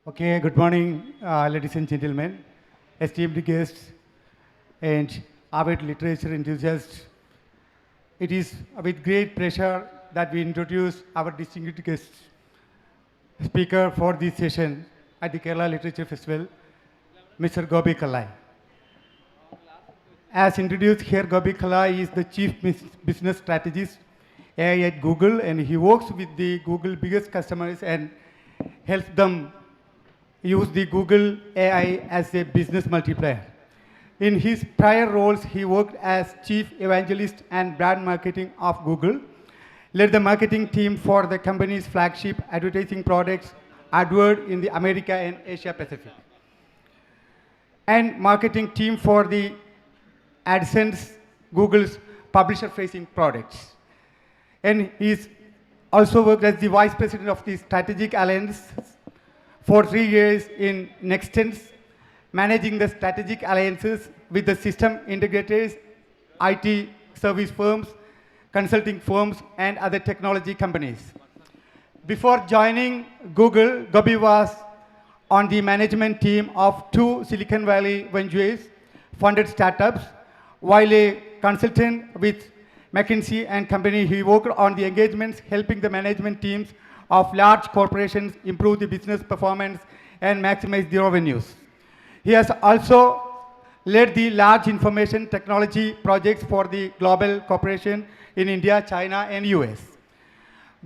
Okay, good morning, ladies and gentlemen, esteemed guests, and avid literature enthusiasts. It is with great pleasure that we introduce our distinguished guest speaker for this session at the Kerala Literature Festival, Mr. Gopi Kallayil. As introduced here, Gopi Kallayil is the Chief Business Strategist AI at Google, and he works with the Google biggest customers and helps them use the Google AI as a business multiplier. In his prior roles, he worked as Chief Evangelist and Brand Marketing of Google, led the marketing team for the company's flagship advertising products, AdWord in the America and Asia Pacific, and marketing team for the AdSense, Google's publisher-facing products. And he's also worked as the Vice President of the Strategic Alliance for 3 years in Nextens, managing the strategic alliances with the system integrators, IT service firms, consulting firms, and other technology companies. Before joining Google, Gopi was on the management team of 2 Silicon Valley ventures funded startups. While a consultant with McKinsey and Company, he worked on the engagements helping the management teams of large corporations improve the business performance and maximize their revenues. He has also led the large information technology projects for the global corporation in India, China, and US.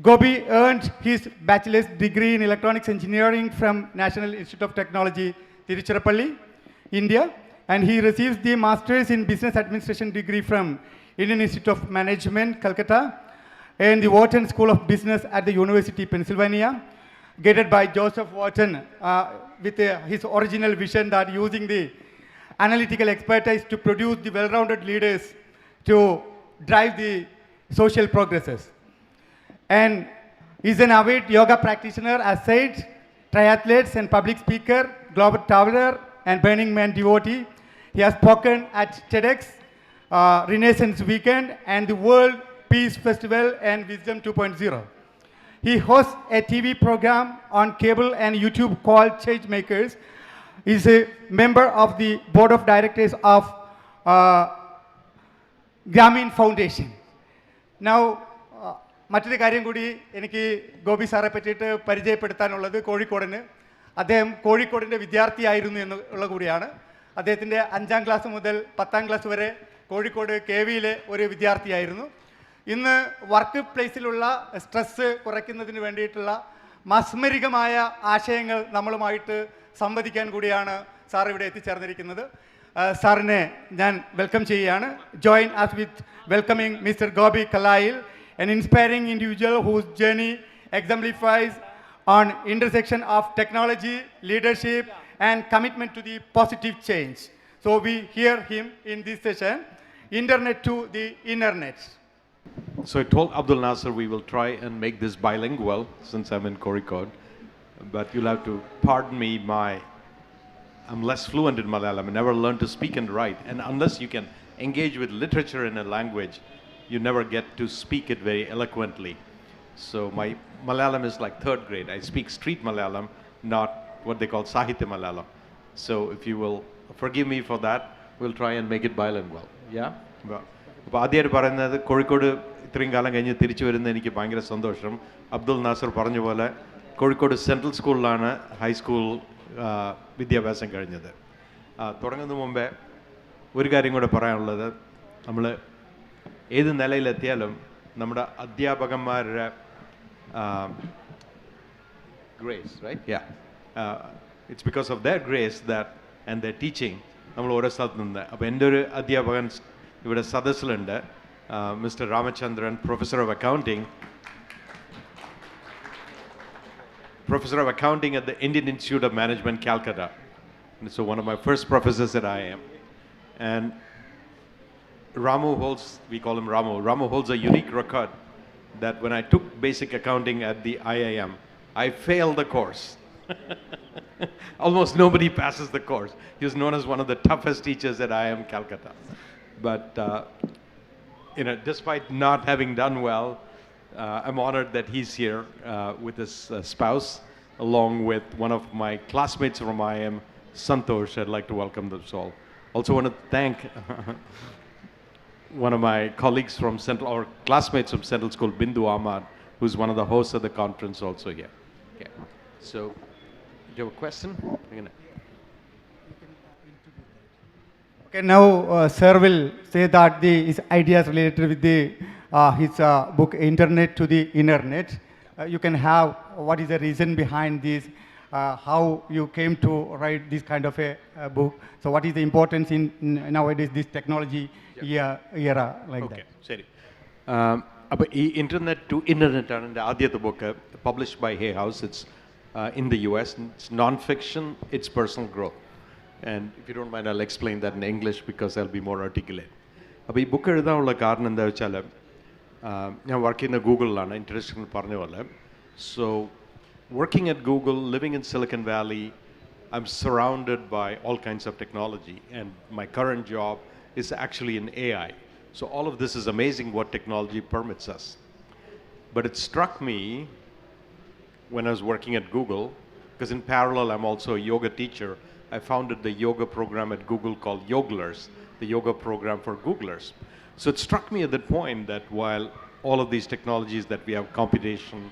Gopi earned his bachelor's degree in electronics engineering from National Institute of Technology, Tiruchirappalli, India, and he receives the master's in business administration degree from Indian Institute of Management, Calcutta, and the Wharton School of Business at the University of Pennsylvania, guided by Joseph Wharton with his original vision that using the analytical expertise to produce the well-rounded leaders to drive the social progresses. And he's an avid yoga practitioner, as said, triathlete and public speaker, global traveler, and Burning Man devotee. He has spoken at TEDx, Renaissance Weekend, and the World Peace Festival and Wisdom 2.0. He hosts a TV program on cable and YouTube called Changemakers. He's a member of the board of directors of Grameen Foundation. Now, മറ്റൊരു കാര്യം കൂടി എനിക്ക് ഗോപി സാറെ പറ്റിയിട്ട് പരിചയപ്പെടുത്താനുള്ളത് കോഴിക്കോടിന് അദ്ദേഹം കോഴിക്കോടിൻ്റെ വിദ്യാർത്ഥിയായിരുന്നു എന്നുള്ള കൂടിയാണ്. അദ്ദേഹത്തിൻ്റെ 5ാം ക്ലാസ് മുതൽ 10ാം ക്ലാസ് വരെ കോഴിക്കോട് KVയിലെ ഒരു വിദ്യാർത്ഥിയായിരുന്നു. ഇന്ന് വർക്ക് പ്ലേസിലുള്ള സ്ട്രെസ്സ് കുറയ്ക്കുന്നതിന് വേണ്ടിയിട്ടുള്ള മാസ്മരികമായ ആശയങ്ങൾ നമ്മളുമായിട്ട് സംവദിക്കാൻ കൂടിയാണ് സാർ ഇവിടെ എത്തിച്ചേർന്നിരിക്കുന്നത്. സാറിനെ ഞാൻ വെൽക്കം ചെയ്യുകയാണ്. Join us with welcoming Mr. Gopi Kallayil, an inspiring individual whose journey exemplifies on intersection of technology, leadership, and commitment to the positive change. So we hear him in this session, Internet to the Internet. So I told Abdunnasar we will try and make this bilingual since I'm in Kozhikode, but you'll have to pardon me, I'm less fluent in Malayalam. I never learned to speak and write, and unless you can engage with literature in a language, you never get to speak it very eloquently. So my Malayalam is like 3rd grade. I speak street Malayalam, not what they call Sahitya Malayalam. So if you will forgive me for that, we'll try and make it bilingual. Yeah? അപ്പോൾ ആദ്യമായിട്ട് പറയുന്നത് കോഴിക്കോട് ഇത്രയും കാലം കഴിഞ്ഞ് തിരിച്ചു വരുന്ന എനിക്ക് ഭയങ്കര സന്തോഷം. അബ്ദുൽ നാസർ പറഞ്ഞ പോലെ കോഴിക്കോട് സെൻട്രൽ സ്കൂളിലാണ് ഹൈസ്കൂൾ വിദ്യാഭ്യാസം കഴിഞ്ഞത്. തുടങ്ങുന്നതിന് മുമ്പേ ഒരു കാര്യം കൂടെ പറയാനുള്ളത്, നമ്മൾ ഏത് നിലയിലെത്തിയാലും നമ്മുടെ അധ്യാപകന്മാരുടെ grace, right? Yeah. It's because of their grace that and their teaching നമ്മൾ ഓരോ സ്ഥലത്ത് നിന്ന്. അപ്പോൾ എൻ്റെ ഒരു അധ്യാപകൻ ഇവിടെ സദസ്സിലുണ്ട്, mister Ramachandran, professor of accounting at the Indian Institute of Management, Calcutta. And so one of my first professors at IIM. And Ramu holds, we call him Ramu holds a unique record that when I took basic accounting at the IIM, I failed the course. Almost nobody passes the course. He was known as one of the toughest teachers at IIM Calcutta. But despite not having done well, I'm honored that he's here with his spouse along with one of my classmates from IM, Santosh. I'd like to welcome them all. Also want to thank one of my colleagues from Central, or classmates from Central School, Bindu Ahmad, who's one of the hosts of the conference also here. Okay. So, do you have a question? Okay, now sir will say that his ideas related with his book Internet to the Internet. You can have what is the reason behind this, how you came to write this kind of a book. So what is the importance in nowadays this technology era like that? Okay, ശരി. അപ്പോൾ ഈ internet to internet ആണ് എൻ്റെ ആദ്യത്തെ book published by hey house. It's in the US. It's non-fiction, it's personal growth. And if you don't mind, I'll explain that in English because I'll be more articulate. അപ്പോൾ ഈ book എഴുതാനുള്ള കാരണം എന്താ വെച്ചാൽ ഞാൻ വർക്ക് ചെയ്യുന്ന ഗൂഗിളിലാണ്, ഇൻട്രഡക്ഷനിൽ പറഞ്ഞ പോലെ. So working at Google, living in Silicon Valley, I'm surrounded by all kinds of technology, and my current job is actually in AI. So all of this is amazing what technology permits us. But it struck me when I was working at Google, because in parallel I'm also a yoga teacher. I founded the yoga program at Google called Yoglers, the yoga program for Googlers. So it struck me at that point that while all of these technologies that we have, computation,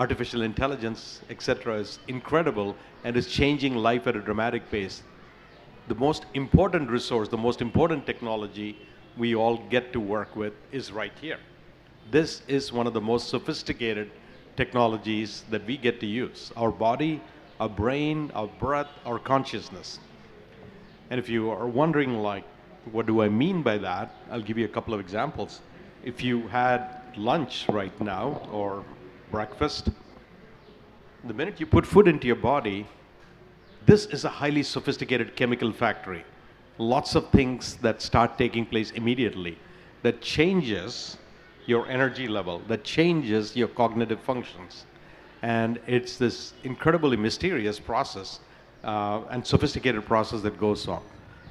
artificial intelligence, etc., is incredible and is changing life at a dramatic pace, the most important resource, the most important technology we all get to work with is right here. This is one of the most sophisticated technologies that we get to use. Our body, our brain, our breath, our consciousness. And if you are wondering, like, what do I mean by that? I'll give you a couple of examples. If you had lunch right now or breakfast, the minute you put food into your body, this is a highly sophisticated chemical factory. Lots of things that start taking place immediately that changes your energy level, that changes your cognitive functions. And it's this incredibly mysterious process and sophisticated process that goes on.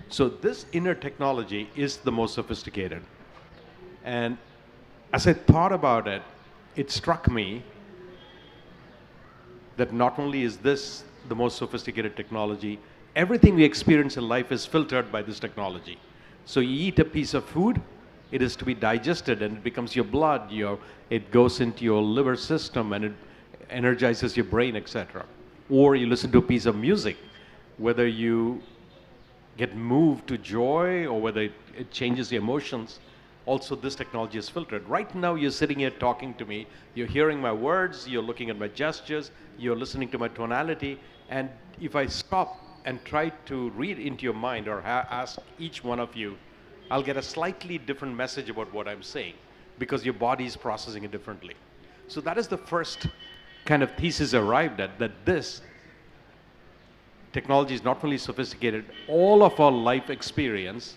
So this inner technology is the most sophisticated. And as I thought about it, it struck me that not only is this the most sophisticated technology, everything we experience in life is filtered by this technology. So you eat a piece of food, it is to be digested and it becomes your blood, it goes into your liver system and it energizes your brain, etc. Or you listen to a piece of music, whether you get moved to joy or whether it changes your emotions, also this technology is filtered. Right now you're sitting here talking to me, you're hearing my words, you're looking at my gestures, you're listening to my tonality, and if I stop and try to read into your mind or ask each one of you, I'll get a slightly different message about what I'm saying because your body is processing it differently. So that is the first kind of thesis arrived at, that this technology is not only sophisticated, all of our life experience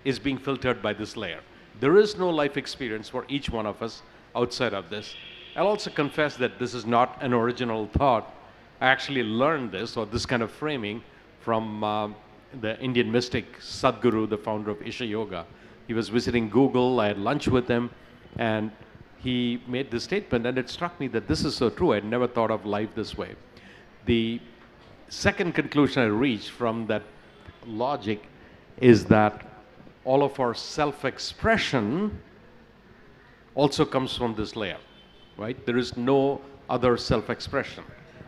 is being filtered by this layer. There is no life experience for each one of us outside of this. I'll also confess that this is not an original thought. I actually learned this, or this kind of framing, from the Indian mystic Sadhguru, the founder of Isha Yoga. He was visiting Google, I had lunch with him, and he made this statement, and it struck me that this is so true. I'd never thought of life this way. The second conclusion I reached from that logic is that all of our self-expression also comes from this layer, right? There is no other self-expression.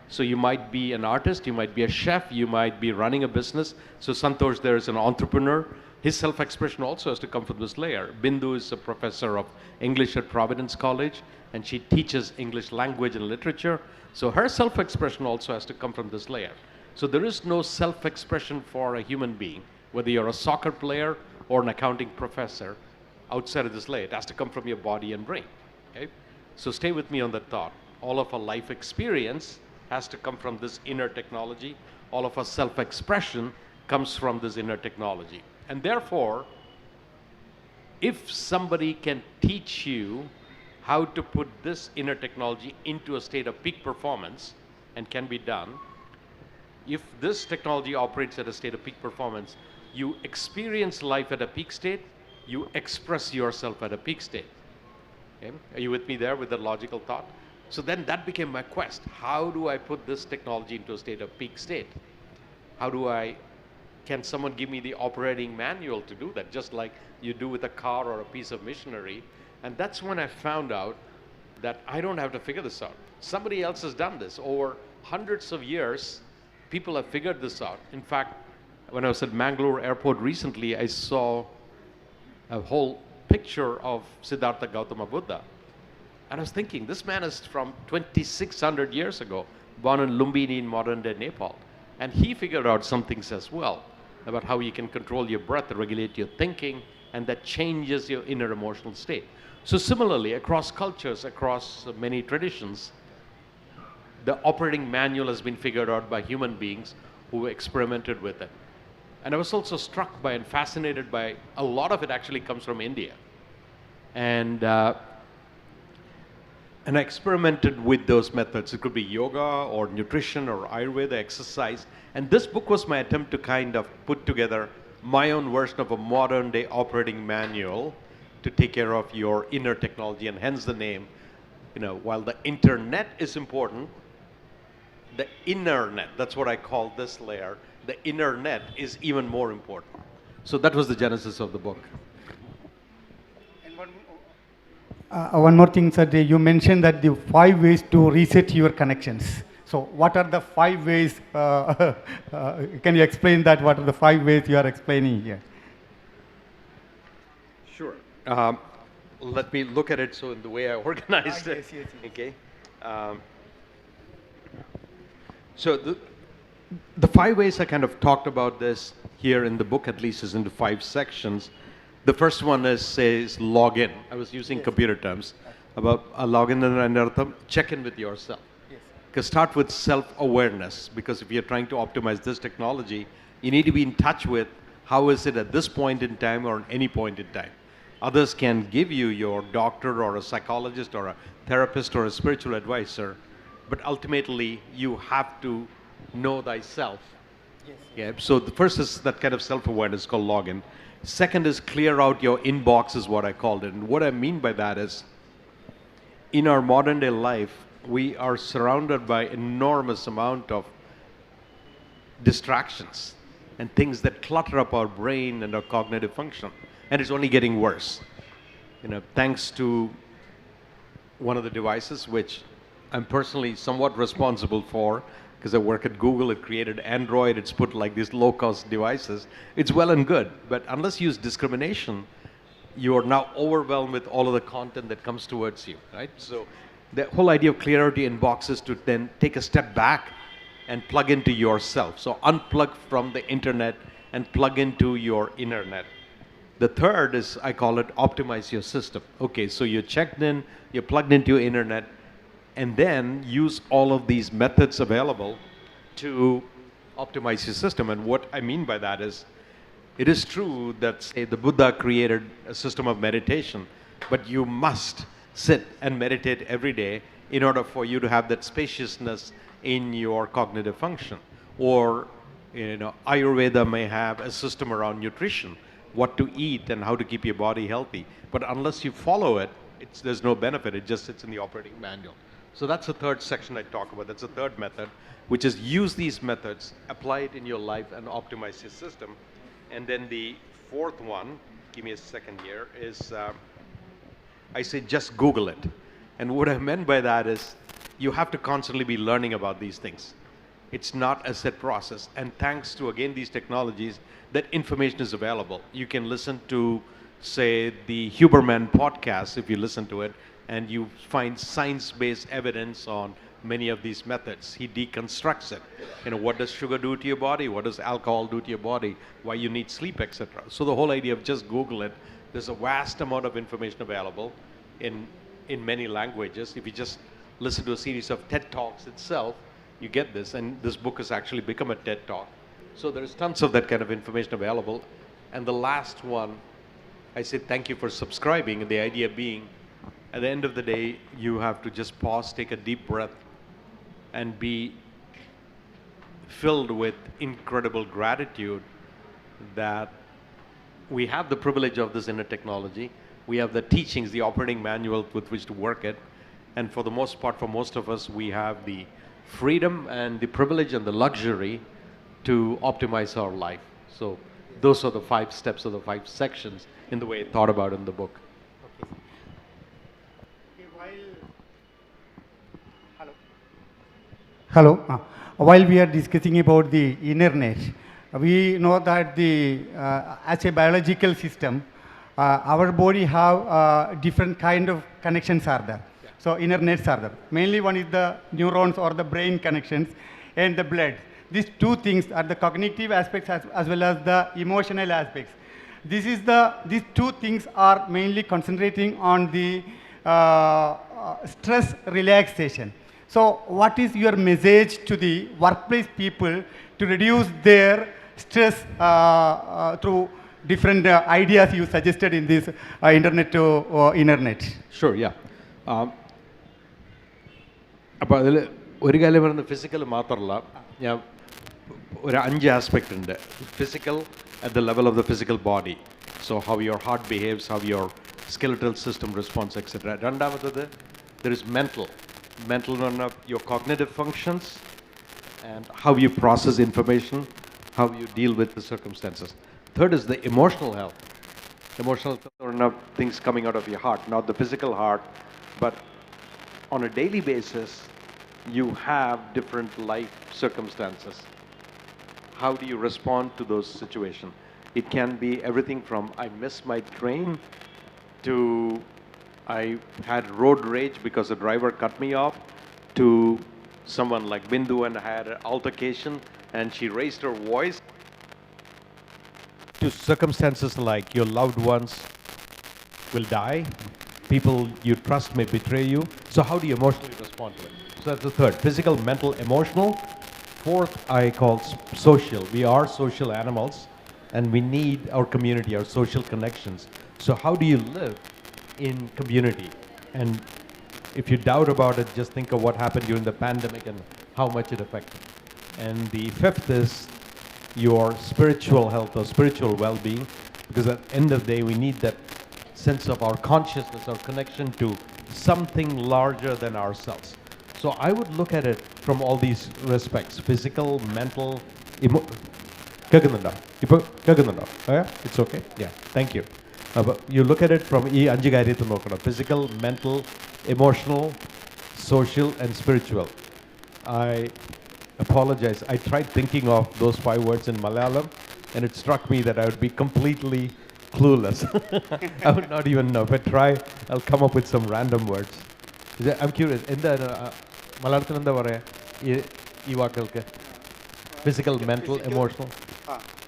So you might be an artist, you might be a chef, you might be running a business. So Santosh there is an entrepreneur. His self-expression also has to come from this layer. Bindu is a professor of English at Providence College, and she teaches English language and literature. So her self-expression also has to come from this layer. So there is no self-expression for a human being, whether you're a soccer player or an accounting professor, outside of this layer. It has to come from your body and brain. Okay? So stay with me on that thought. All of our life experience has to come from this inner technology. All of our self-expression comes from this inner technology. And therefore, if somebody can teach you how to put this inner technology into a state of peak performance, and can be done, if this technology operates at a state of peak performance, you experience life at a peak state, you express yourself at a peak state. Okay? Are you with me there with the logical thought? So then that became my quest. How do I put this technology into a state of peak state? Can someone give me the operating manual to do that, just like you do with a car or a piece of machinery? And that's when I found out that I don't have to figure this out. Somebody else has done this. Over hundreds of years, people have figured this out. In fact, when I was at Mangalore airport recently, I saw a whole picture of Siddhartha Gautama Buddha. And I was thinking, this man is from 2,600 years ago, born in Lumbini in modern-day Nepal. And he figured out some things as well about how you can control your breath, regulate your thinking, and that changes your inner emotional state. So similarly, across cultures, across many traditions, the operating manual has been figured out by human beings who experimented with it. And I was also struck by and fascinated by a lot of it actually comes from India. And I experimented with those methods. It could be yoga or nutrition or Ayurveda, exercise. And this book was my attempt to kind of put together my own version of a modern day operating manual to take care of your inner technology, and hence the name. While the internet is important, the inner net, that's what I call this layer, the inner net is even more important. So that was the genesis of the book. And one more thing, sir. You mentioned that the 5 ways to reset your connections. So what are the 5 ways? Can you explain that? What are the 5 ways you are explaining here? Sure. Let me look at it so in the way I organized it. Yes. Okay. So the 5 ways I kind of talked about this here in the book, at least, is into 5 sections. The first one says login. I was using computer terms about login and anartham. Check in with yourself. Because start with self-awareness. Because if you're trying to optimize this technology, you need to be in touch with how is it at this point in time or at any point in time. Others can give you your doctor or a psychologist or a therapist or a spiritual advisor, but ultimately you have to know thyself. Yes. Yeah. So the first is that kind of self-awareness called login. Second is clear out your inbox, is what I called it. And what I mean by that is, in our modern day life, we are surrounded by enormous amount of distractions and things that clutter up our brain and our cognitive function. And it's only getting worse. Thanks to one of the devices which I'm personally somewhat responsible for, because I work at Google. It created Android. It's put like these low-cost devices. It's well and good, but unless you use discrimination, you are now overwhelmed with all of the content that comes towards you, right? So the whole idea of clarity in box is to then take a step back and plug into yourself. So unplug from the internet and plug into your inner net. The third is, I call it, optimize your system. Okay, so you're checked in, you're plugged into your internet, and then use all of these methods available to optimize your system. And what I mean by that is, it is true that, say, the Buddha created a system of meditation, but you must sit and meditate every day in order for you to have that spaciousness in your cognitive function. Or, Ayurveda may have a system around nutrition, what to eat and how to keep your body healthy. But unless you follow it, there's no benefit. It just sits in the operating manual. So that's the third section I talk about. That's the third method, which is use these methods, apply it in your life, and optimize your system. And then the fourth one, give me a second here, is I say just Google it. And what I meant by that is you have to constantly be learning about these things. It's not a set process. And thanks to, again, these technologies, that information is available. You can listen to, say, the Huberman podcast, if you listen to it, and you find science-based evidence on many of these methods. He deconstructs it. What does sugar do to your body? What does alcohol do to your body? Why you need sleep, etc. So the whole idea of just Google it, there's a vast amount of information available in many languages. If you just listen to a series of TED Talks itself, you get this. And this book has actually become a TED Talk. So there's tons of that kind of information available. And the last one, I say thank you for subscribing. And the idea being, at the end of the day, you have to just pause, take a deep breath, and be filled with incredible gratitude that we have the privilege of this inner technology. We have the teachings, the operating manual with which to work it. And for the most part, for most of us, we have the freedom and the privilege and the luxury to optimize our life. So those are the 5 steps or the 5 sections in the way thought about in the book. Hello. While we are discussing about the internet, we know that as a biological system, our body have different kind of connections are there. Yeah. So internets are there. Mainly one is the neurons or the brain connections and the blood. These two things are the cognitive aspects as well as the emotional aspects. These two things are mainly concentrating on the stress relaxation. So what is your message to the workplace people to reduce their stress through different ideas you suggested in this internet to internet? Sure, yeah. അപ്പോൾ അതിൽ ഒരു കാര്യം പറയുന്നത് physical മാത്രമല്ല, ഞാൻ ഒരു 5 aspect ഉണ്ട്. Physical at the level of the physical body. So how your heart behaves, how your skeletal system responds, etc. രണ്ടാമത്തത്, there is mental. Mental എന്ന് പറഞ്ഞാൽ your cognitive functions and how you process information, how you deal with the circumstances. Third is the emotional health. Emotional health, things coming out of your heart, not the physical heart, but on a daily basis, you have different life circumstances. How do you respond to those situations? It can be everything from I missed my train to I had road rage because the driver cut me off, to someone like Bindu and I had an altercation and she raised her voice, to circumstances like your loved ones will die, people you trust may betray you. So how do you emotionally respond to it? So that's the third: physical, mental, emotional. Fourth, I call social. We are social animals and we need our community, our social connections. So how do you live in community? And if you doubt about it, just think of what happened during the pandemic and how much it affected. And the fifth is your spiritual health or spiritual well-being, because at the end of the day, we need that sense of our consciousness, our connection to something larger than ourselves. So I would look at it from all these respects: physical, mental, കേൾക്കുന്നുണ്ടോ? ഇപ്പോൾ കേൾക്കുന്നുണ്ടോ? It's okay? Yeah, thank you. But you look at it from ഈ 5 കാര്യത്തിൽ നോക്കണം: physical, mental, emotional, social and spiritual. I apologize. I tried thinking of those 5 words in Malayalam and it struck me that I would be completely clueless. I would not even know. If I try, I'll come up with some random words. I'm curious. എന്താണ് മലയാളത്തിൽ എന്താ പറയാ ഈ വാക്കുകൾക്ക്? Physical, mental, emotional.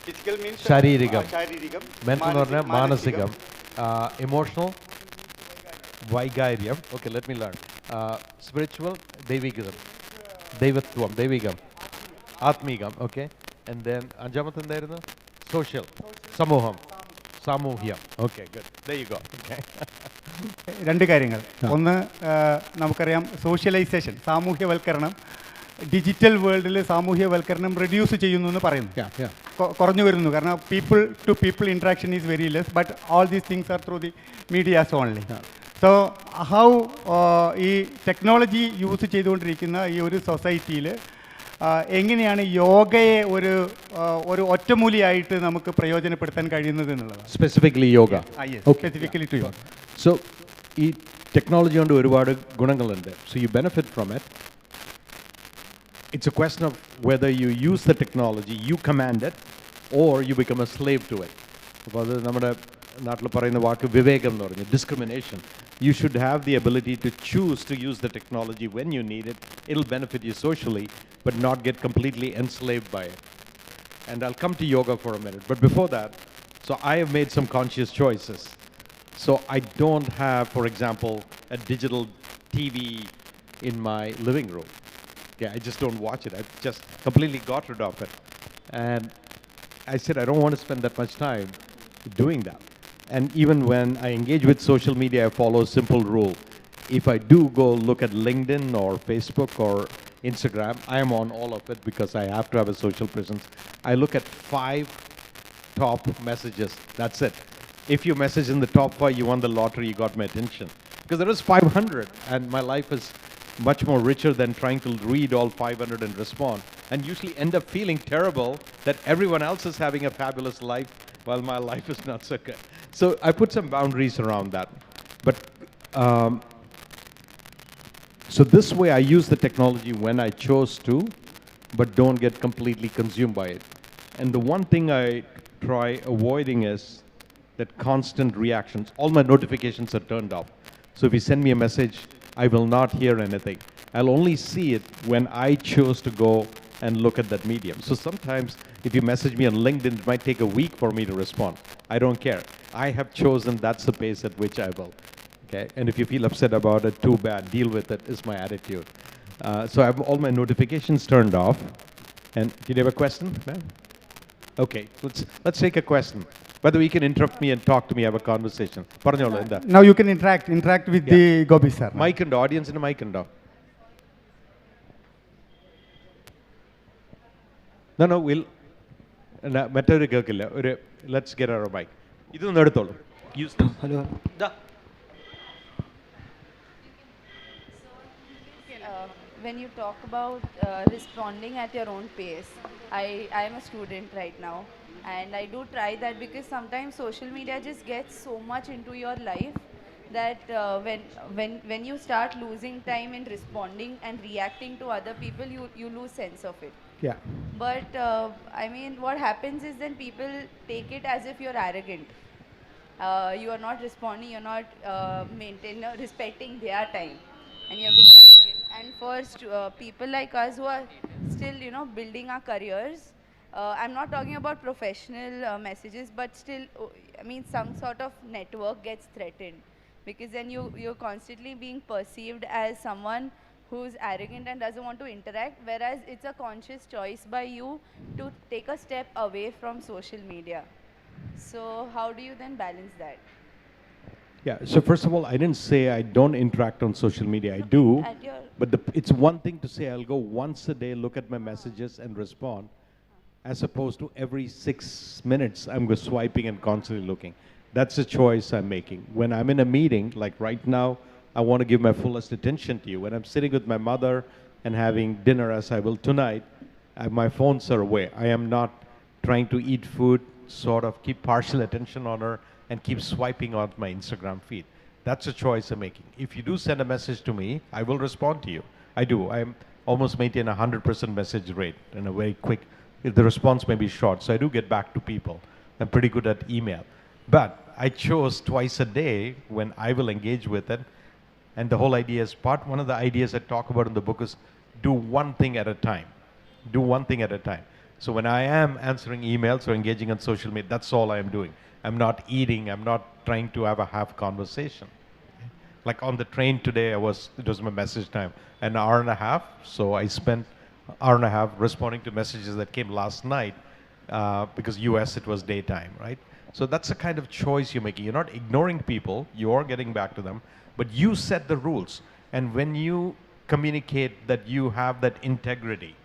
Physical means ശാരീരികം. Mental എന്ന് പറഞ്ഞാൽ മാനസികം. Emotional, വൈകാര്യം. Okay, let me learn. Spiritual, ദൈവികം. ദൈവത്വം, ദൈവികം. ആത്മീകം. Okay. And then അഞ്ചാമത്തെ എന്തായിരുന്നു? Social, സമൂഹം. സാമൂഹ്യം. Okay, good. There you go. Okay. 2 കാര്യങ്ങൾ. ഒന്ന്, നമുക്കറിയാം സോഷ്യലൈസേഷൻ, സാമൂഹ്യവൽക്കരണം. ഡിജിറ്റൽ വേൾഡിൽ സാമൂഹ്യവൽക്കരണം റെഡ്യൂസ് ചെയ്യുന്നു എന്ന് പറയുന്നു, കുറഞ്ഞു വരുന്നു. കാരണം people to people interaction is very less, but all these things are through the medias only. So how ഈ ടെക്നോളജി യൂസ് ചെയ്തുകൊണ്ടിരിക്കുന്ന ഈ ഒരു സൊസൈറ്റിയിൽ എങ്ങനെയാണ് യോഗയെ ഒരു ഒറ്റമൂലിയായിട്ട് നമുക്ക് പ്രയോജനപ്പെടുത്താൻ കഴിയുന്നത് എന്നുള്ളത്? Specifically yoga. Specifically to yoga. So ഈ ടെക്നോളജി കൊണ്ട് ഒരുപാട് ഗുണങ്ങളുണ്ട്. So you benefit from it. It's a question of whether you use the technology, you command it, or you become a slave to it. അപ്പോൾ അത് നമ്മുടെ നാട്ടിൽ പറയുന്ന വാക്ക് വിവേകം എന്ന് പറഞ്ഞു, discrimination. You should have the ability to choose to use the technology when you need it. It'll benefit you socially, but not get completely enslaved by it. And I'll come to yoga for a minute. But before that, so I have made some conscious choices. So I don't have, for example, a digital TV in my living room. Okay, I just don't watch it. I've just completely got rid of it. And I said, I don't want to spend that much time doing that. And even when I engage with social media, I follow a simple rule. If I do go look at LinkedIn or Facebook or Instagram, I am on all of it because I have to have a social presence. I look at 5 top messages. That's it. If you message in the top 5, you won the lottery, you got my attention. Because there is 500, and my life is much more richer than trying to read all 500 and respond, and usually end up feeling terrible that everyone else is having a fabulous life while my life is not so good. So I put some boundaries around that. But so this way I use the technology when I chose to, but don't get completely consumed by it. And the one thing I try avoiding is that constant reactions. All my notifications are turned off. So if you send me a message, I will not hear anything. I'll only see it when I choose to go and look at that medium. So sometimes if you message me on LinkedIn, it might take a week for me to respond. I don't care. I have chosen that's the pace at which I will. Okay? And if you feel upset about it, too bad. Deal with it is my attitude. So I have all my notifications turned off. And did you have a question, ma'am? Okay, let's take a question. By the way, you can interrupt me and talk to me, have a conversation. Parnyola, inda. Now you can interact with the Gopi sir. Mic and audience in the mic and No, we'll. Let's get our mic. Use this. Hello. When you talk about responding at your own pace, I am a student right now, and I do try that because sometimes social media just gets so much into your life that when you start losing time in responding and reacting to other people, you lose sense of it. Yeah. But I mean, what happens is then people take it as if you're arrogant. You are not responding, you're not respecting their time, and you're being arrogant. And for people like us who are still, building our careers, I'm not talking about professional messages, but still, I mean, some sort of network gets threatened because then you're constantly being perceived as someone who's arrogant and doesn't want to interact, whereas it's a conscious choice by you to take a step away from social media. So how do you then balance that? Yeah, so first of all, I didn't say I don't interact on social media. I do, At your but it's one thing to say I'll go once a day, look at my messages and respond, as opposed to every 6 minutes I'm go swiping and constantly looking. That's a choice I'm making. When I'm in a meeting, like right now, I want to give my fullest attention to you. When I'm sitting with my mother and having dinner, as I will tonight, my phones are away. I am not trying to eat food, sort of keep partial attention on her, and keep swiping on my Instagram feed. That's a choice I'm making. If you do send a message to me, I will respond to you. I do. I almost maintain a 100% message rate and a very quick, the response may be short, so I do get back to people. I'm pretty good at email. But I chose twice a day when I will engage with it. And the whole idea is one of the ideas I talk about in the book is do one thing at a time. Do one thing at a time. So when I am answering emails or engaging on social media, that's all I am doing. I'm not eating, I'm not trying to have a half conversation. Like on the train today, it was my message time, an hour and a half. So I spent an hour and a half responding to messages that came last night because US it was daytime, right? So that's the kind of choice you're making. You're not ignoring people, you're getting back to them, but you set the rules. And when you communicate that you have that integrity,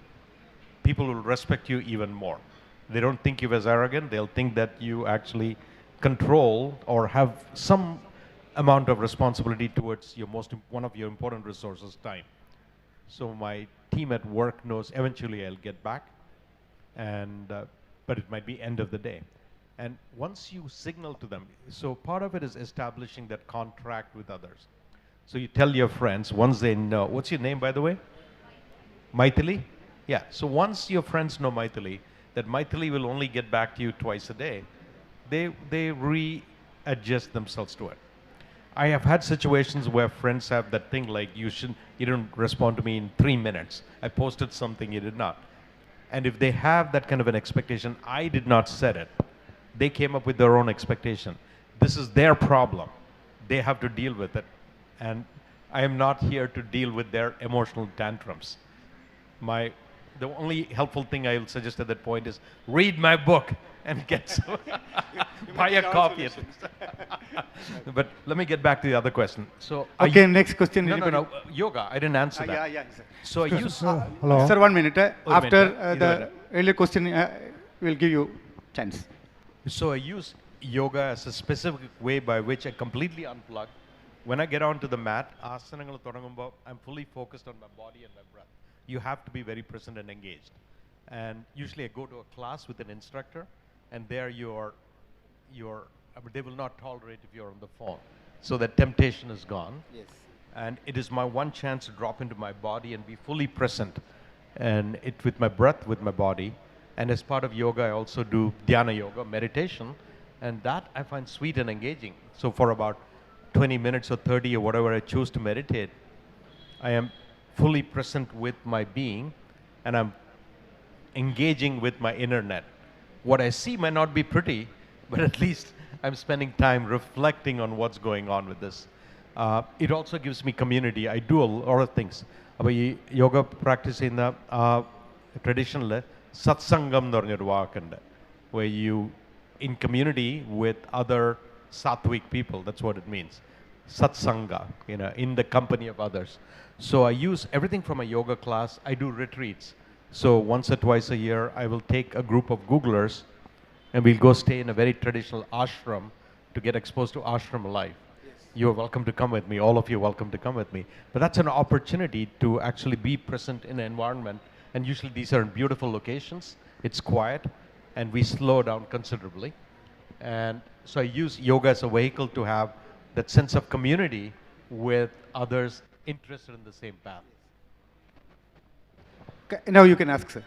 people will respect you even more. They don't think you as arrogant, they'll think that you actually control or have some amount of responsibility towards one of your important resources, time. So my team at work knows eventually I'll get back, and but it might be end of the day. And once you signal to them, so part of it is establishing that contract with others. So you tell your friends, once they know, what's your name by the way? Maithili? Yeah, so once your friends know Maithili, that Maithili will only get back to you twice a day, they readjust themselves to it. I have had situations where friends have that thing like you don't respond to me in 3 minutes. I posted something, you did not. And if they have that kind of an expectation, I did not set it. They came up with their own expectation. This is their problem. They have to deal with it. And I am not here to deal with their emotional tantrums. The only helpful thing I will suggest at that point is read my book and buy a copy. But let me get back to the other question. So Okay, next question. No. Yoga. I didn't answer that. Yeah. So I use. Hello. Sir, 1 minute. After minute. the earlier question, we'll give you chance. So I use yoga as a specific way by which I completely unplug when I get onto the mat, asanangal thodangumbo, I'm fully focused on my body and my breath. You have to be very present and engaged. And usually I go to a class with an instructor, and there they will not tolerate if you're on the phone. So that temptation is gone. Yes. And it is my one chance to drop into my body and be fully present, and it with my breath, with my body. And as part of yoga, I also do dhyana yoga, meditation, and that I find sweet and engaging. So for about 20 minutes or 30 or whatever I choose to meditate, I am fully present with my being, and I'm engaging with my internet. What I see might not be pretty, but at least I'm spending time reflecting on what's going on with this. It also gives me community. I do a lot of things. അപ്പോൾ ഈ yoga practice ചെയ്യുന്ന ട്രഡീഷനിൽ സത്സംഗം എന്ന് പറഞ്ഞൊരു വാക്കുണ്ട്, where you in community with other sattvic people. That's what it means. Satsanga, in the company of others. So I use everything from a yoga class. I do retreats. So once or twice a year, I will take a group of Googlers and we'll go stay in a very traditional ashram to get exposed to ashram life. You're welcome to come with me. All of you are welcome to come with me. But that's an opportunity to actually be present in an environment. And usually these are in beautiful locations. It's quiet, and we slow down considerably. And so I use yoga as a vehicle to have that sense of community with others interested in the same path. Now you can ask, sir.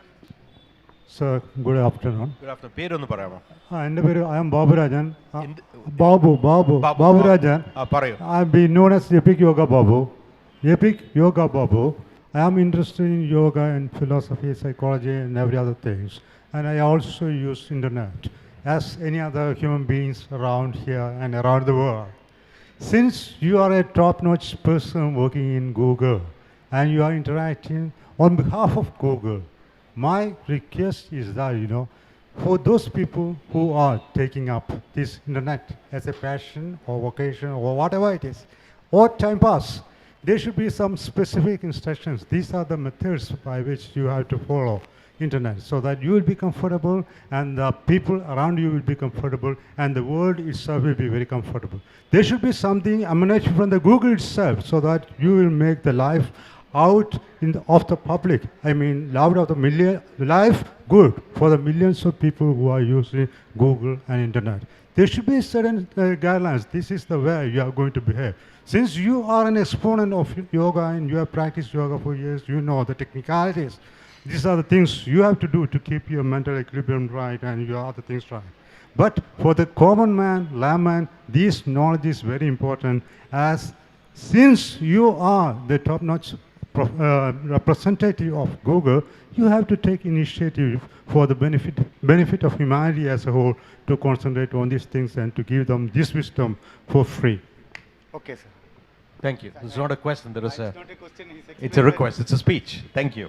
Sir, good afternoon. Good afternoon. പേരൊന്ന് പറയാമോ? എൻ്റെ പേര് I am Baburajan. എന്ത്? Baburajan. പറയൂ. I've been known as Epic Yoga Babu. Epic Yoga Babu. I am interested in yoga and philosophy, psychology, and every other things. And I also use internet, as any other human beings around here and around the world. Since you are a top-notch person working in Google, and you are interacting on behalf of Google, my request is that, for those people who are taking up this internet as a passion or vocation or whatever it is, or time pass, there should be some specific instructions. These are the methods by which you have to follow internet so that you will be comfortable and the people around you will be comfortable and the world itself will be very comfortable. There should be something emanating from the Google itself so that you will make the life out of the public. I mean, out of the life good for the millions of people who are using Google and internet. There should be certain guidelines. This is the way you are going to behave. Since you are an exponent of yoga and you have practiced yoga for years, you know the technicalities. These are the things you have to do to keep your mental equilibrium right and your other things right. But for the common man, layman, this knowledge is very important, as since you are the top-notch representative of Google, you have to take initiative for the benefit of humanity as a whole to concentrate on these things and to give them this wisdom for free. Okay, sir. Thank you. It's not a question. There is It's not a question. it's a request. It's a speech. Thank you.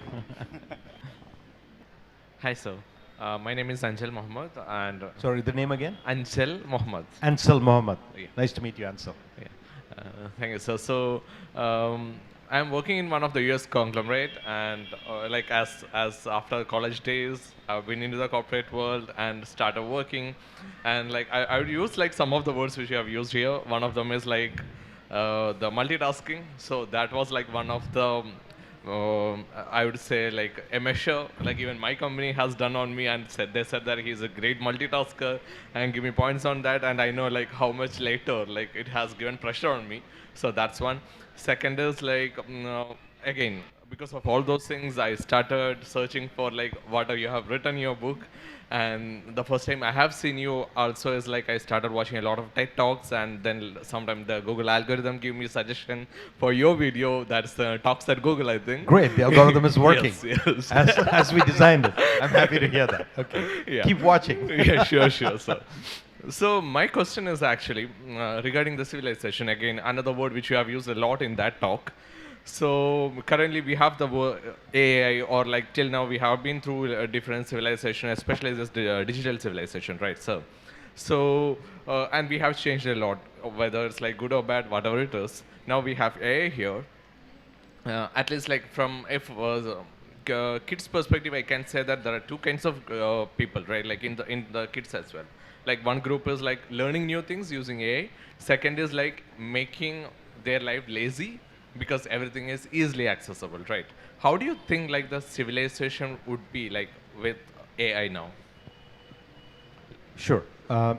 Hi, sir. My name is Anshel Mohammed, and Sorry, the name again? Anshel Mohammed. Ansel Mohammed. Yeah. Nice to meet you, Ansel. Yeah. Thank you, sir. So, I'm working in one of the US conglomerate, and like as after college days, I've been into the corporate world and started working, and like I would use like some of the words which you have used here. One of them is like the multitasking. So that was like one of the I would say like a measure like even my company has done on me, and they said that he's a great multitasker and give me points on that, and I know like how much later like it has given pressure on me. So that's one. Second is like again, because of all those things, I started searching for like what you have written in your book. And the first time I have seen you also is like I started watching a lot of TED Talks, and then sometimes the Google algorithm give me suggestion for your video. That's Talks at Google, I think. Great. The algorithm is working. Yes. As we designed it. I'm happy to hear that. Okay. Yeah. Keep watching. Yeah, sure, sir. So my question is actually regarding the civilization. Again, another word which you have used a lot in that talk. So currently we have the AI, or like till now we have been through different civilization, especially this digital civilization, right, sir? So and we have changed a lot, whether it's like good or bad, whatever it is. Now we have AI here. At least like from kids' perspective, I can say that there are two kinds of people, right? Like in the kids as well. Like one group is like learning new things using AI. Second is like making their life lazy because everything is easily accessible, right? How do you think like the civilization would be like with AI now? Sure. So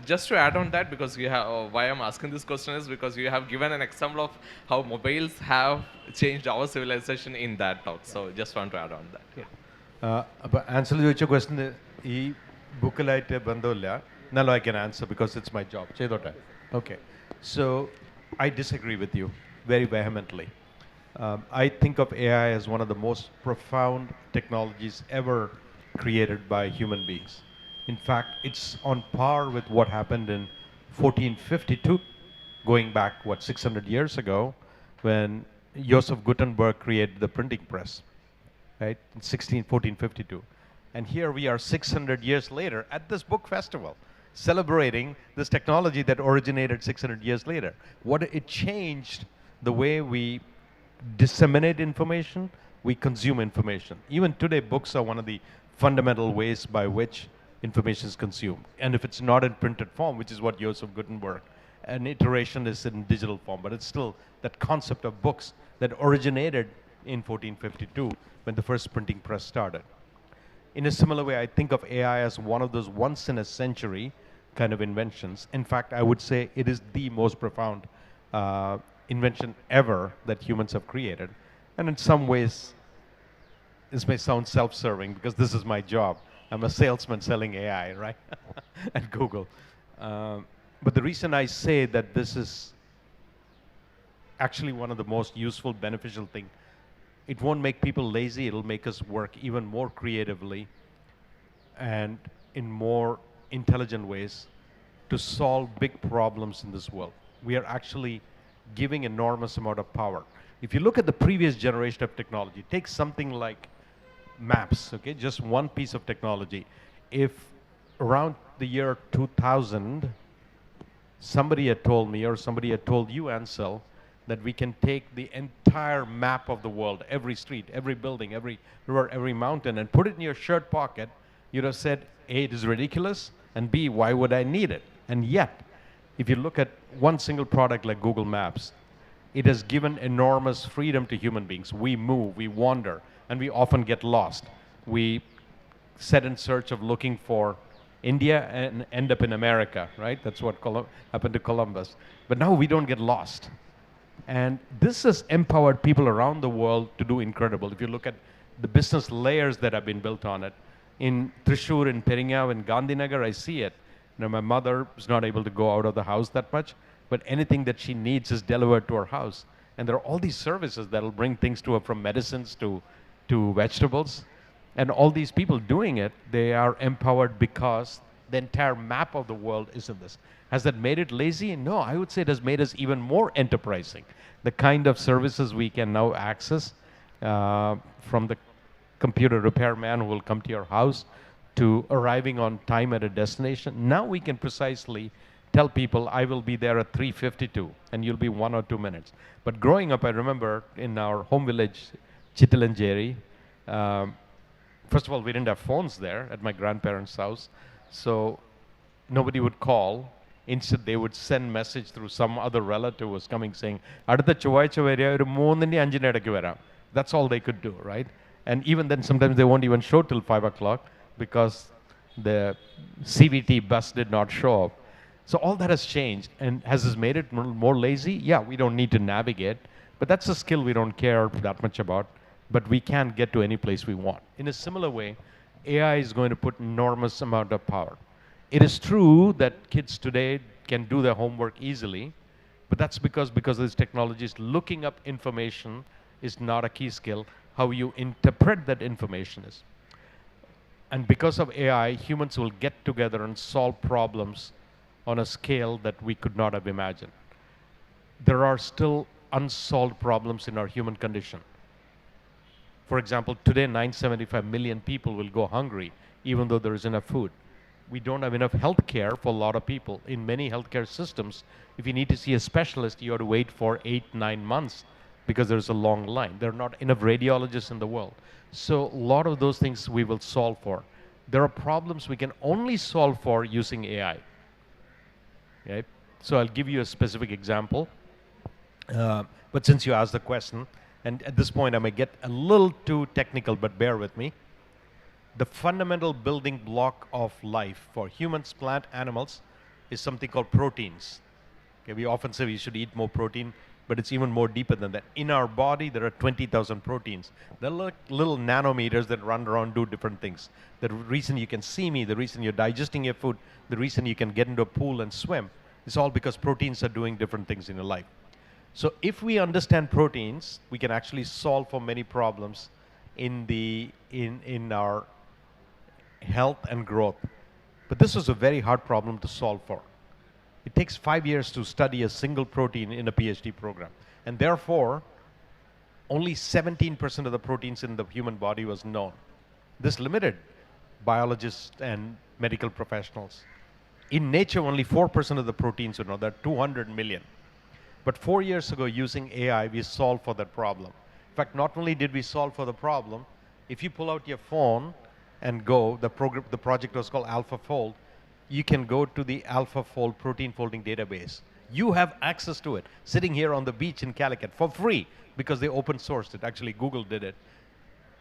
just to add on that, because you have why I'm asking this question is because you have given an example of how mobiles have changed our civilization in that talk. So just want to add on that. അപ്പോൾ answer ചോദിച്ച ക്വസ്റ്റിന് ഈ ബുക്കിലായിട്ട് ബന്ധമില്ല. എന്നാലും I can answer because it's my job. ചെയ്തോട്ടെ. Okay. So I disagree with you very vehemently. I think of AI as one of the most profound technologies ever created by human beings. In fact, it's on par with what happened in 1452, going back, 600 years ago, when Joseph Gutenberg created the printing press, right, in 1452. And here we are 600 years later at this book festival, celebrating this technology that originated 600 years later. What it changed the way we disseminate information, we consume information. Even today, books are one of the fundamental ways by which information is consumed. And if it's not in printed form, which is what Joseph Gutenberg, an iteration is in digital form, but it's still that concept of books that originated in 1452 when the first printing press started. In a similar way, I think of AI as one of those once in a century kind of inventions. In fact, I would say it is the most profound invention ever that humans have created. And in some ways, this may sound self-serving because this is my job. I'm a salesman selling AI, right? At Google. But the reason I say that this is actually one of the most useful, beneficial thing, it won't make people lazy, it'll make us work even more creatively and in more intelligent ways to solve big problems in this world. We are actually giving enormous amount of power. If you look at the previous generation of technology, take something like maps, okay, just one piece of technology. If around the year 2000, somebody had told me or somebody had told you, Ansel, that we can take the entire map of the world, every street, every building, every river, every mountain, and put it in your shirt pocket, you'd have said, A, it is ridiculous, and B, why would I need it? And yet, if you look at one single product like Google Maps, it has given enormous freedom to human beings. We move, we wander, and we often get lost. We set in search of looking for India and end up in America, right? That's what happened to Columbus. But now we don't get lost. And this has empowered people around the world to do incredible. If you look at the business layers that have been built on it, in Thrissur, in Peringao, in Gandhinagar, I see it. You know, my mother is not able to go out of the house that much, but anything that she needs is delivered to her house. And there are all these services that will bring things to her, from medicines to vegetables. And all these people doing it, they are empowered because the entire map of the world is in this. Has that made it lazy? No, I would say it has made us even more enterprising. The kind of services we can now access, from the computer repairman who will come to your house to arriving on time at a destination. Now we can precisely tell people, I will be there at 3:52 and you'll be 1 or 2 minutes. But growing up, I remember in our home village, Chittilanjeri, first of all, we didn't have phones there at my grandparents' house, so nobody would call. Instead, they would send message through some other relative who was coming saying, "Adutha chuvvazhcha variya oru 3:00 5:00 idakku varam." That's all they could do, right? And even then, sometimes they won't even show till 5 o'clock because the CVT bus did not show up. So all that has changed. And has this made it more lazy? Yeah, we don't need to navigate, but that's a skill we don't care that much about, but we can get to any place we want. In a similar way, AI is going to put enormous amount of power. It is true that kids today can do their homework easily, but that's because of these technologies, looking up information is not a key skill. How you interpret that information is. And because of AI, humans will get together and solve problems on a scale that we could not have imagined. There are still unsolved problems in our human condition. For example, today 975 million people will go hungry even though there is enough food. We don't have enough health care for a lot of people. In many healthcare systems, if you need to see a specialist, you have to wait for 8-9 months because there's a long line. There are not enough radiologists in the world. So a lot of those things we will solve for. There are problems we can only solve for using AI. Right? So I'll give you a specific example. But since you asked the question, and at this point I may get a little too technical, but bear with me. The fundamental building block of life for humans, plant, animals is something called proteins. Okay, we often say we should eat more protein, but it's even more deeper than that. In our body, there are 20,000 proteins. They're like little nanometers that run around, do different things. The reason you can see me, the reason you're digesting your food, the reason you can get into a pool and swim, is all because proteins are doing different things in your life. So if we understand proteins, we can actually solve for many problems in our health and growth. But this was a very hard problem to solve for. It takes 5 years to study a single protein in a PhD program. And therefore, only 17% of the proteins in the human body was known. This limited biologists and medical professionals. In nature, only 4% of the proteins are known. There are 200 million. But 4 years ago, using AI, we solved for that problem. In fact, not only did we solve for the problem, if you pull out your phone and go, the project was called AlphaFold, you can go to the AlphaFold protein folding database. You have access to it, sitting here on the beach in Calicut for free, because they open sourced it. Actually, Google did it.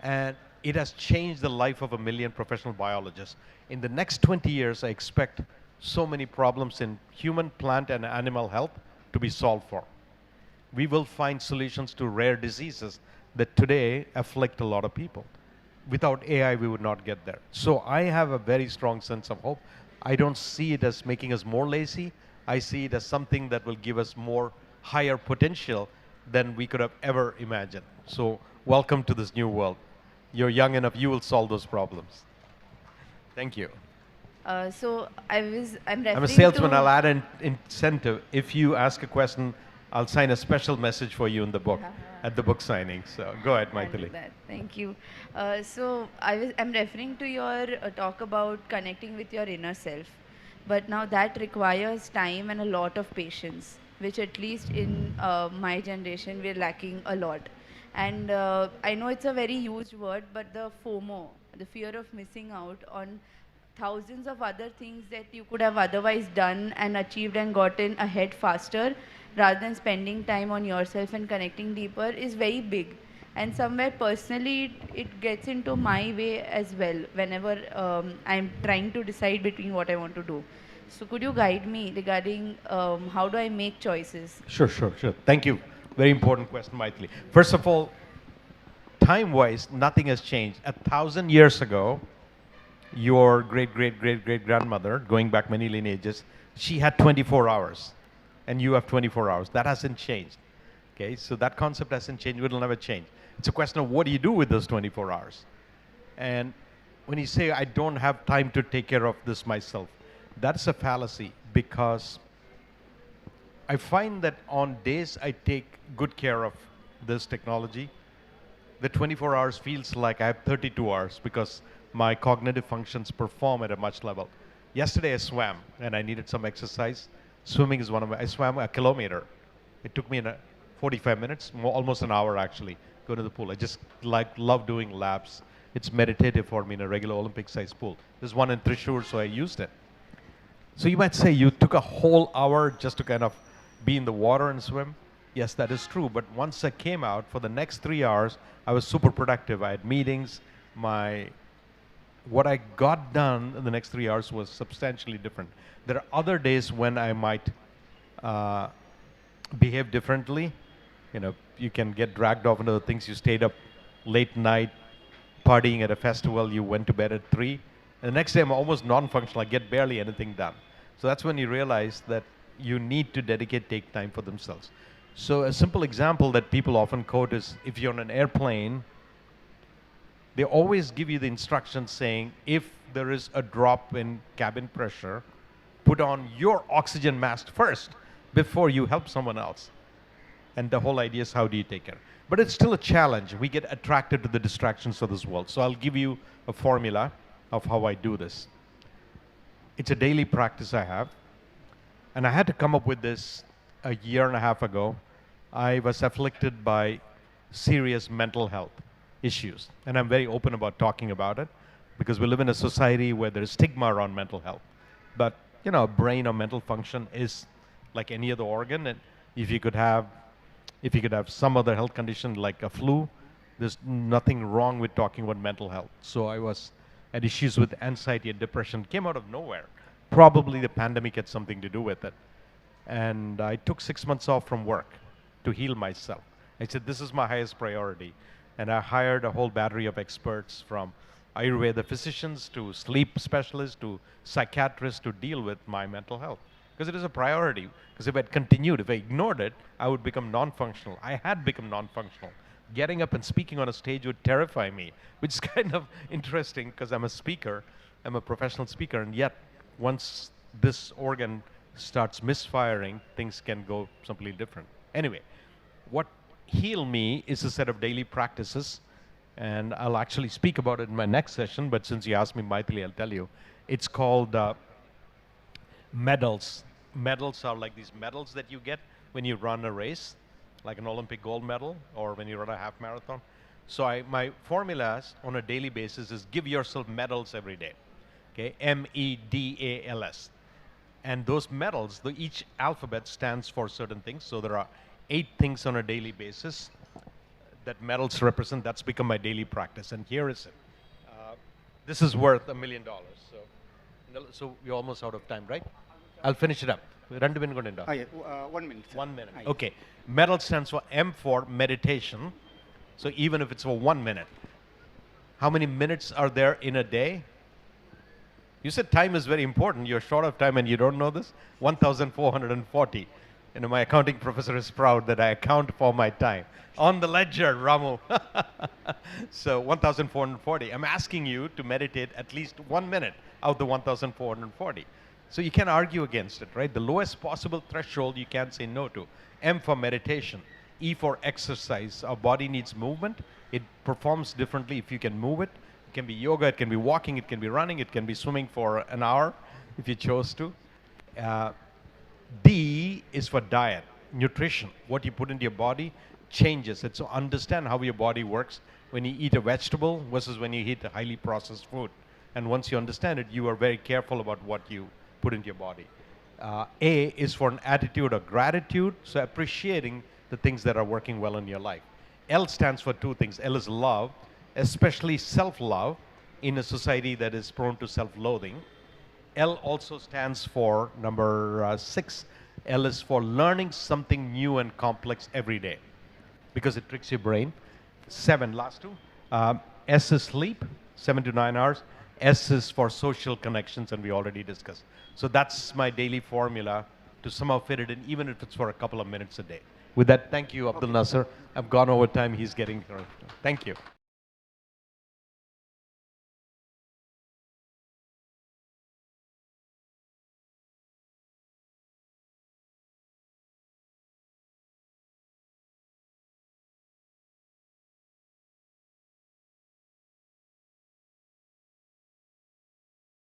And it has changed the life of 1 million professional biologists. In the next 20 years, I expect so many problems in human, plant, and animal health to be solved for. We will find solutions to rare diseases that today afflict a lot of people. Without AI, we would not get there. So I have a very strong sense of hope. I don't see it as making us more lazy. I see it as something that will give us more higher potential than we could have ever imagined. So welcome to this new world. You're young enough, you will solve those problems. Thank you. So I'm referring I'm a salesman, to, I'll add an incentive. If you ask a question, I'll sign a special message for you in the book, at the book signing. So go ahead, I'll do Maithili. that. Thank you. So I'm referring to your talk about connecting with your inner self. But now that requires time and a lot of patience, which at least in my generation, we're lacking a lot. And I know it's a very huge word, but the FOMO, the fear of missing out on thousands of other things that you could have otherwise done and achieved and gotten ahead faster, rather than spending time on yourself and connecting deeper, is very big. And somewhere personally, it gets into my way as well whenever I'm trying to decide between what I want to do. So could you guide me regarding how do I make choices? Sure. Thank you. Very important question, Maithili. First of all, time-wise, nothing has changed. 1,000 years ago, your great-great-great-great-grandmother, going back many lineages, she had 24 hours, and you have 24 hours. That hasn't changed. Okay, so that concept hasn't changed. It will never change. It's a question of what do you do with those 24 hours? And when you say, I don't have time to take care of this myself, that's a fallacy, because I find that on days I take good care of this technology, the 24 hours feels like I have 32 hours, because my cognitive functions perform at a much level. Yesterday I swam and I needed some exercise. Swimming is one of my, I swam a kilometer. It took me 45 minutes, almost an hour actually, go to the pool. I just love doing laps. It's meditative for me in a regular Olympic-sized pool. There's one in Thrissur, so I used it. So you might say you took a whole hour just to kind of be in the water and swim. Yes, that is true. But once I came out, for the next 3 hours, I was super productive. I had meetings. What I got done in the next 3 hours was substantially different. There are other days when I might behave differently. You know, you can get dragged off into the things. You stayed up late night, partying at a festival. You went to bed at 3. And the next day, I'm almost non-functional. I get barely anything done. So that's when you realize that you need to take time for themselves. So a simple example that people often quote is, if you're on an airplane, they always give you the instructions saying, if there is a drop in cabin pressure, put on your oxygen mask first before you help someone else. And the whole idea is, how do you take care? But it's still a challenge. We get attracted to the distractions of this world. So I'll give you a formula of how I do this. It's a daily practice I have. And I had to come up with this a year and a half ago. I was afflicted by serious mental health issues. And I'm very open about talking about it, because we live in a society where there is stigma around mental health. But, you know, brain or mental function is like any other organ. And if you could have some other health condition like a flu, there's nothing wrong with talking about mental health. So I had issues with anxiety and depression, came out of nowhere. Probably the pandemic had something to do with it. And I took 6 months off from work to heal myself. I said, this is my highest priority. And I hired a whole battery of experts, from Ayurveda physicians to sleep specialists to psychiatrists, to deal with my mental health. Because it is a priority. Because if I had continued, if I ignored it, I would become non-functional. I had become non-functional. Getting up and speaking on a stage would terrify me, which is kind of interesting because I'm a speaker. I'm a professional speaker, and yet once this organ starts misfiring, things can go completely different. Anyway, what healed me is a set of daily practices, and I'll actually speak about it in my next session, but since you asked me, Maithili, I'll tell you. It's called medals. Medals are like these medals that you get when you run a race, like an Olympic gold medal, or when you run a half marathon. So my formulas on a daily basis is give yourself medals every day. Okay, MEDALS. And those medals, each alphabet stands for certain things. So there are 8 things on a daily basis that medals represent. That's become my daily practice. And here is it. This is worth $1 million. So we're almost out of time, right? I'll finish it up. 2 minutes kondu. 1 minute. Sir. 1 minute. Okay. Medal stands for M for meditation. So even if it's for 1 minute, how many minutes are there in a day? You said time is very important. You're short of time and you don't know this? 1,440. You know, my accounting professor is proud that I account for my time. On the ledger, Ramu. So 1,440. I'm asking you to meditate at least 1 minute out of the 1,440. So you can't argue against it, right? The lowest possible threshold you can't say no to. M for meditation. E for exercise. Our body needs movement. It performs differently if you can move it. It can be yoga, it can be walking, it can be running, it can be swimming for an hour if you chose to. D is for diet, nutrition. What you put into your body changes it. So understand how your body works when you eat a vegetable versus when you eat a highly processed food. And once you understand it, you are very careful about what you put into your body. A is for an attitude of gratitude, so appreciating the things that are working well in your life. L stands for 2 things. L is love, especially self-love in a society that is prone to self-loathing. L also stands for number 6. L is for learning something new and complex every day because it tricks your brain. 7, last 2. S is sleep, 7 to 9 hours. S is for social connections, and we already discussed. So that's my daily formula to somehow fit it in, even if it's for a couple of minutes a day. With that, thank you, Abdunnasar. I've gone over time. He's getting... Thank you.